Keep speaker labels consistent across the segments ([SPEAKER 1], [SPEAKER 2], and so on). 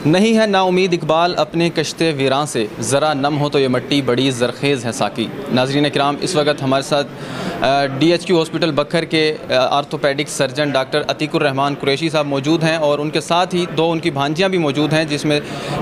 [SPEAKER 1] نہیں ہے نا امید اقبال اپنے کشتے ویراں سے، ذرا نم ہو تو یہ مٹی بڑی زرخیز ہے ساقی۔ ناظرین کرام، اس وقت ہمارے ساتھ DHQ ہاسپٹل بکھر کے آرتھوپیڈک سرجن ڈاکٹر عتیق الرحمان قریشی صاحب موجود ہیں، اور ان کے ساتھ ہی دو ان کی بھانجیاں بھی موجود ہیں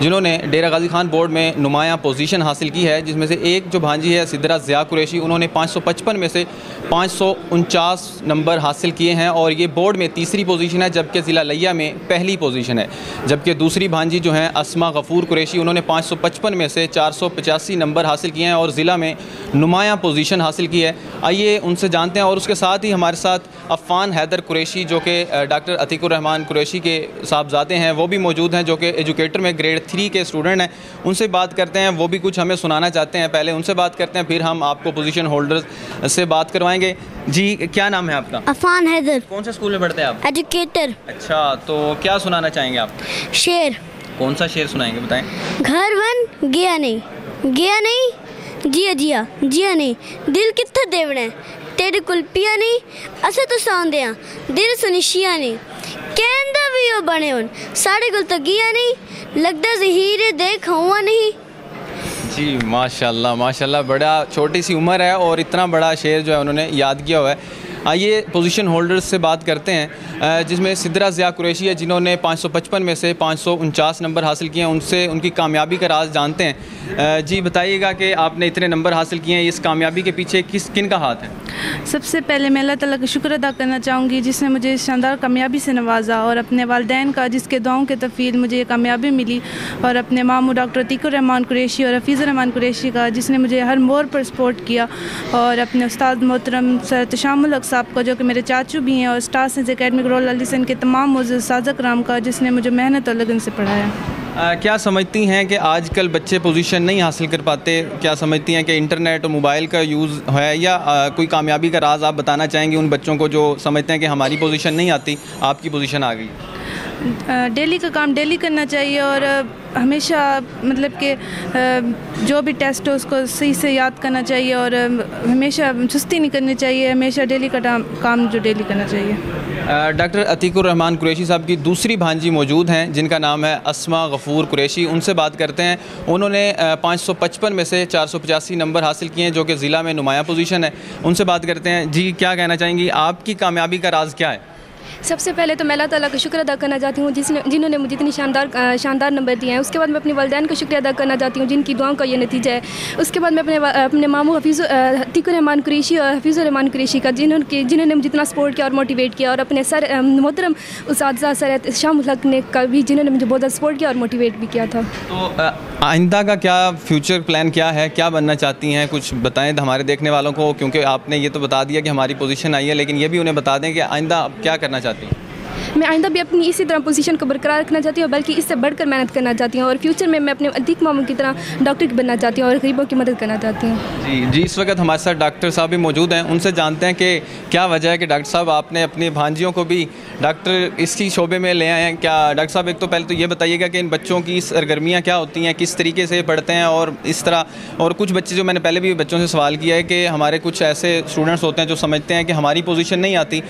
[SPEAKER 1] جنہوں نے ڈیرہ غازی خان بورڈ میں نمایاں پوزیشن حاصل کی ہے، جس میں سے ایک جو بھانجی ہے سدرہ ضیاء قریشی، انہوں نے 555 میں سے 549 نمبر حاصل کیے ہیں، اور یہ بورڈ میں تیسری پوزیشن ہے، جبکہ ضلع لیا میں پہلی پوزیشن ہے۔ جبکہ دوسری بھانجی جو ہیں اسما غفور قریشی، انہوں نے 555 میں سے 485 نمبر حاصل کیے ہیں اور ضلع میں نمایاں پوزیشن حاصل کی ہے۔ آئیے ان سے جانتے ہیں، اور اس کے ساتھ ہی ہمارے ساتھ عفان حیدر قریشی جو کہ ڈاکٹر عتیق الرحمان قریشی کے صاحبزادے ہیں، وہ بھی موجود ہیں، جو کہ ایجوکیٹر میں گریڈ 3 کے اسٹوڈنٹ ہیں۔ ان سے بات کرتے ہیں، وہ بھی کچھ ہمیں سنانا چاہتے ہیں۔ پہلے ان سے بات کرتے ہیں، پھر ہم آپ کو پوزیشن ہولڈرز سے بات کروائیں گے۔ جی، کیا نام ہے آپ کا؟
[SPEAKER 2] عفان حیدر۔
[SPEAKER 1] کون سے اسکول میں پڑھتے ہیں آپ؟
[SPEAKER 2] ایجوکیٹر۔
[SPEAKER 1] اچھا، تو کیا سنانا چاہیں گے آپ؟
[SPEAKER 2] شعر۔
[SPEAKER 1] کون سا شعر سنائیں گے، بتائیں۔
[SPEAKER 2] گھر ون گیا نہیں، گیا نہیں، جیا جیا جیا نہیں، دل کتھے دیونا تیرے کل پیا نہیں، اسے تو ساندیاں دل سنشیا نہیں، کہندہ بھی وہ بنے ہون ساڑے کل تو گیا نہیں، لگدہ زہیرے دیکھ ہوا نہیں۔
[SPEAKER 1] جی، ماشاءاللہ ماشاءاللہ، بڑا چھوٹی سی عمر ہے اور اتنا بڑا شعر جو ہے انہوں نے یاد کیا ہوا ہے۔ آئیے پوزیشن ہولڈرز سے بات کرتے ہیں، جس میں سدرہ ضیاء قریشی ہے، جنہوں نے 555 میں سے 549 نمبر حاصل کیے ہیں۔ ان سے ان کی کامیابی کا راز جانتے ہیں۔ جی بتائیے گا کہ آپ نے اتنے نمبر حاصل کیے ہیں، اس کامیابی کے پیچھے کن کا ہاتھ ہے؟
[SPEAKER 3] سب سے پہلے میں اللہ تعالیٰ کا شکر ادا کرنا چاہوں گی، جس نے مجھے اس شاندار کامیابی سے نوازا، اور اپنے والدین کا، جس کے دعاؤں کے تفیل مجھے یہ کامیابی ملی، اور اپنے ماموں ڈاکٹر عتیق الرحمان قریشی اور حفیظ الرحمان قریشی کا، جس نے مجھے ہر موڑ پر سپورٹ کیا، اور اپنے استاد محترم سر تشام الحق صاحب کا، جو کہ میرے چاچو بھی ہیں، اور اسٹار سائنس اکیڈمی رول علی سن کے تمام معزز اساتذہ کرام کا، جس نے مجھے محنت اور لگن سے پڑھایا۔
[SPEAKER 1] کیا سمجھتی ہیں کہ آج کل بچے پوزیشن نہیں حاصل کر پاتے؟ کیا سمجھتی ہیں کہ انٹرنیٹ اور موبائل کا یوز ہے، یا کوئی کامیابی کا راز آپ بتانا چاہیں گے ان بچوں کو جو سمجھتے ہیں کہ ہماری پوزیشن نہیں آتی، آپ کی پوزیشن آ گئی؟
[SPEAKER 3] ڈیلی کا کام ڈیلی کرنا چاہیے، اور ہمیشہ مطلب کہ جو بھی ٹیسٹ ہو اس کو صحیح سے یاد کرنا چاہیے، اور ہمیشہ سستی نہیں کرنی چاہیے، ہمیشہ ڈیلی کا کام جو ڈیلی کرنا چاہیے۔
[SPEAKER 1] ڈاکٹر عتیق الرحمان قریشی صاحب کی دوسری بھانجی موجود ہیں، جن کا نام ہے اسما غفور قریشی۔ ان سے بات کرتے ہیں۔ انہوں نے 555 میں سے 485 نمبر حاصل کیے ہیں، جو کہ ضلع میں نمایاں پوزیشن ہے۔ ان سے بات کرتے ہیں۔ جی، کیا کہنا چاہیں گی؟ آپ کی کامیابی کا راز کیا ہے؟
[SPEAKER 4] سب سے پہلے تو میں اللہ تعالیٰ کا شکر ادا کرنا چاہتی ہوں، جنہوں نے مجھے اتنی شاندار نمبر دیے ہیں۔ اس کے بعد میں اپنے والدین کا شکریہ ادا کرنا چاہتی ہوں، جن کی دعاؤں کا یہ نتیجہ ہے۔ اس کے بعد میں اپنے ماموں عتیق الرحمان قریشی اور حفیظ الرحمان قریشی کا، جنہوں نے مجھے اتنا سپورٹ کیا اور موٹیویٹ کیا، اور اپنے سر محترم اساتذہ سر تشام الحق نے کا بھی، جنہوں نے مجھے بہت زیادہ سپورٹ کیا اور موٹیویٹ بھی کیا تھا۔
[SPEAKER 1] تو آئندہ کا کیا فیوچر پلان کیا ہے؟ کیا بننا چاہتی ہیں؟ کچھ بتائیں ہمارے دیکھنے والوں کو، کیونکہ آپ نے یہ تو بتا دیا کہ ہماری پوزیشن آئی ہے، لیکن یہ بھی انہیں بتا دیں کہ آئندہ آپ کیا کرنا چاہتی ہیں؟
[SPEAKER 4] میں آئندہ بھی اپنی اسی طرح پوزیشن کو برقرار رکھنا چاہتی ہوں، بلکہ اس سے بڑھ کر محنت کرنا چاہتی ہوں، اور فیوچر میں اپنے عتیق ماموں کی طرح ڈاکٹر بننا چاہتی ہوں اور غریبوں کی مدد کرنا چاہتی ہوں۔
[SPEAKER 1] جی، اس وقت ہمارے ساتھ ڈاکٹر صاحب بھی موجود ہیں۔ ان سے جانتے ہیں کہ کیا وجہ ہے کہ ڈاکٹر صاحب آپ نے اپنی بھانجیوں کو بھی ڈاکٹر اس کی شعبے میں لے آئے ہیں۔ کیا ڈاکٹر صاحب، ایک تو پہلے تو یہ بتائیے گا کہ ان بچوں کی سرگرمیاں کیا ہوتی ہیں، کس طریقے سے پڑھتے ہیں، اور اس طرح، اور کچھ بچے جو میں نے پہلے بھی بچوں سے سوال کیا ہے کہ ہمارے کچھ ایسے اسٹوڈنٹس ہوتے ہیں جو سمجھتے ہیں کہ ہماری پوزیشن نہیں آتی،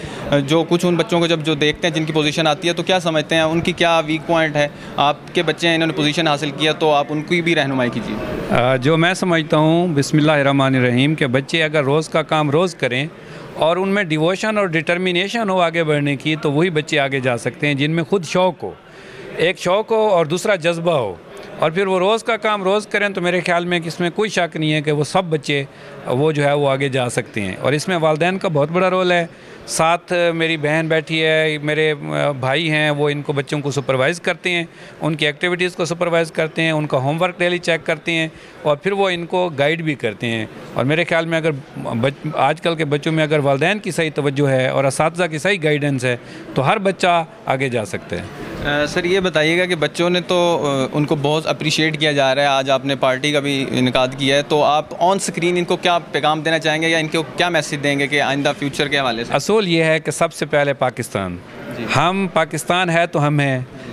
[SPEAKER 1] جو کچھ ان بچوں کو جو دیکھتے ہیں جن کی پوزیشن آتی ہے، تو کیا سمجھتے ہیں ان کی کیا ویک پوائنٹ ہے؟ آپ کے بچے ہیں، انہوں نے پوزیشن حاصل کیا، تو آپ ان کی بھی رہنمائی کیجیے۔
[SPEAKER 5] جو میں سمجھتا ہوں، بسم اللہ الرحمن الرحیم، کہ بچے اگر روز کا کام روز کریں اور ان میں ڈیووشن اور ڈٹرمینیشن ہو آگے بڑھنے کی، تو وہی بچے آگے جا سکتے ہیں جن میں خود شوق ہو، ایک شوق ہو اور دوسرا جذبہ ہو، اور پھر وہ روز کا کام روز کریں، تو میرے خیال میں کہ اس میں کوئی شک نہیں ہے کہ وہ سب بچے وہ جو ہے وہ آگے جا سکتے ہیں۔ اور اس میں والدین کا بہت بڑا رول ہے۔ ساتھ میری بہن بیٹھی ہے، میرے بھائی ہیں، وہ ان کو بچوں کو سپروائز کرتے ہیں، ان کی ایکٹیویٹیز کو سپروائز کرتے ہیں، ان کا ہوم ورک ڈیلی چیک کرتے ہیں، اور پھر وہ ان کو گائیڈ بھی کرتے ہیں۔ اور میرے خیال میں اگر آج کل کے بچوں میں اگر والدین کی صحیح توجہ ہے اور اساتذہ کی صحیح گائیڈنس ہے، تو ہر بچہ آگے جا سکتا ہے۔
[SPEAKER 1] سر، یہ بتائیے گا کہ بچوں نے تو ان کو بہت اپریشیٹ کیا جا رہا ہے، آج آپ نے پارٹی کا بھی انعقاد کیا ہے، تو آپ آن سکرین ان کو کیا پیغام دینا چاہیں گے، یا ان کو کیا میسج دیں گے کہ آئندہ فیوچر کے حوالے سے؟
[SPEAKER 5] اصول یہ ہے کہ سب سے پہلے پاکستان، ہم پاکستان ہے تو ہم ہیں،